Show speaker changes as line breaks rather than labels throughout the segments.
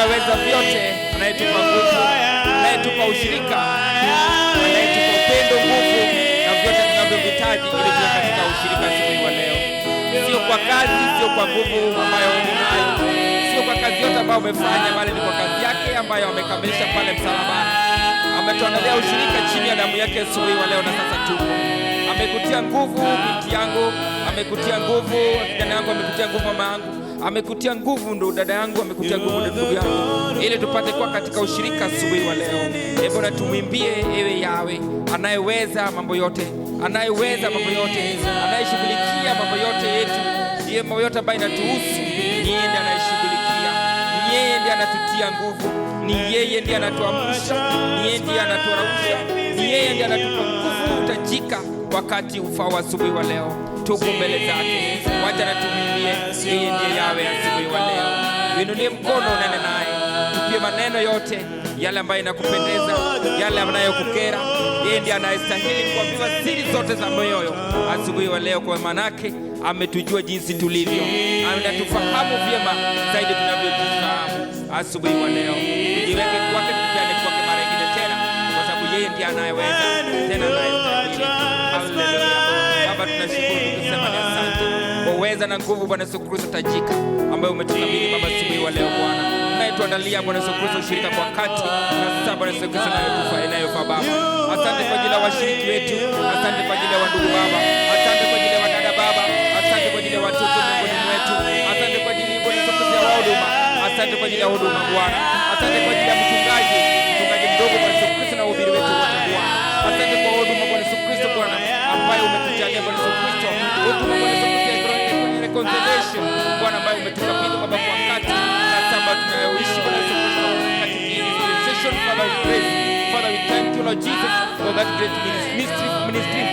anayeweza vyote, anayetupa nguvu, anayetupa ushirika, anayetupa upendo, nguvu na vyote tunavyohitaji ili tuwe katika ushirika siku wa leo. Sio kwa kazi, sio kwa nguvu ambayo unayo, sio kwa kazi yote ambayo umefanya, bali ni kwa kazi yake ambayo amekamilisha pale msalabani. Ametuandalia ushirika chini ya damu yake siku wa leo, na sasa tupo. Amekutia nguvu binti yangu, amekutia nguvu kijana yangu, amekutia nguvu mama yangu, amekutia nguvu ndo dada yangu, amekutia nguvu ndo ndugu yangu, ili tupate kuwa katika ushirika asubuhi wa leo. Hebu na tumwimbie ewe Yawe, anayeweza mambo yote, anayeweza mambo yote, anayeshughulikia mambo yote yetu, ndiye mambo yote ambayo inatuhusu. Ni yeye ndiye anayeshughulikia, ni yeye ndiye anatutia nguvu, ni yeye ndiye anatuamsha, ni yeye ndiye anaturausha, ni yeye ndiye anatupa nguvu utajika wakati ufao asubuhi wa leo. Tuko mbele zake, wacha na tumwimbie yeye ndiye Yawe asubuhi wa leo. Uinulie mkono, unene naye, tupie maneno yote yale ambayo inakupendeza, yale yanayokukera. Yeye ndiye anayestahili kuambiwa siri zote za moyo asubuhi wa leo, kwa manake ametujua jinsi tulivyo, anatufahamu vyema zaidi tunavyojifahamu. Asubuhi wa leo tujiweke kwake, tujiane kwake mara nyingine tena, kwa sababu yeye ndiye anayeweza tena anayestahili. Haleluya. Baba, tunashukuru tukisema ni asante kwa uweza na nguvu Bwana Yesu Kristo tajika ambaye umetukabidhi Baba asubuhi wa leo Bwana. Tuandalia Bwana Yesu Kristo ushirika kwa wakati na sasa Bwana Yesu Kristo inayofaa Baba. Asante kwa ajili ya washiriki wetu, asante kwa ajili ya wandugu Baba, asante kwa ajili ya wadada Baba, asante kwa ajili ya watoto miongoni mwetu, asante kwa ajili ya Bwana Yesu Kristo ya huduma, asante kwa ajili ya huduma Bwana, asante kwa ajili ya mchungaji mdogo Bwana Yesu Kristo na ubiri wetu wote Bwana. Asante kwa huduma Bwana Yesu Kristo Bwana ambaye umetujalia Bwana Yesu Kristo, huduma Bwana Yesu Kristo ya reconciliation Bwana ambaye umetukabidhi Baba kwa wakati na sasa tunayoishi Bwana Yesu Kristo katika hii dispensation. Father, we praise, Father, we thank you Lord Jesus for that great ministry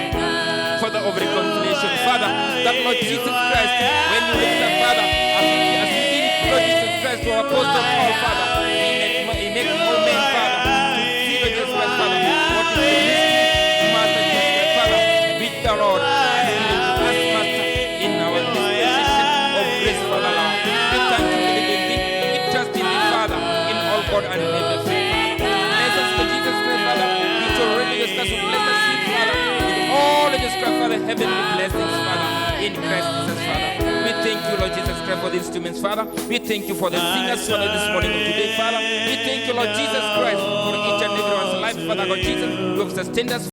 Father of reconciliation. Father, that Lord Jesus Christ, when you lift up Father, as we did Lord Jesus Christ to our apostle Paul Father, he makes all men Father to see Lord Jesus Christ Father, what is the ministry Master Jesus Christ Father, with the Lord as Master in our dispensation of grace Father Lord. We thank you, we believe in thee, we trust in thee Father, in all God and in everything. Bless us Lord Jesus Christ Father, which already discuss with bless us with Father, with all of Jesus Christ Father, heavenly blessings Father, in Christ Jesus Father. We thank you Lord Jesus Christ for the instruments Father, we thank you for the singers Father this morning of today Father, we thank you Lord Jesus Christ for each and everyone's life Father God Jesus, you have sustained us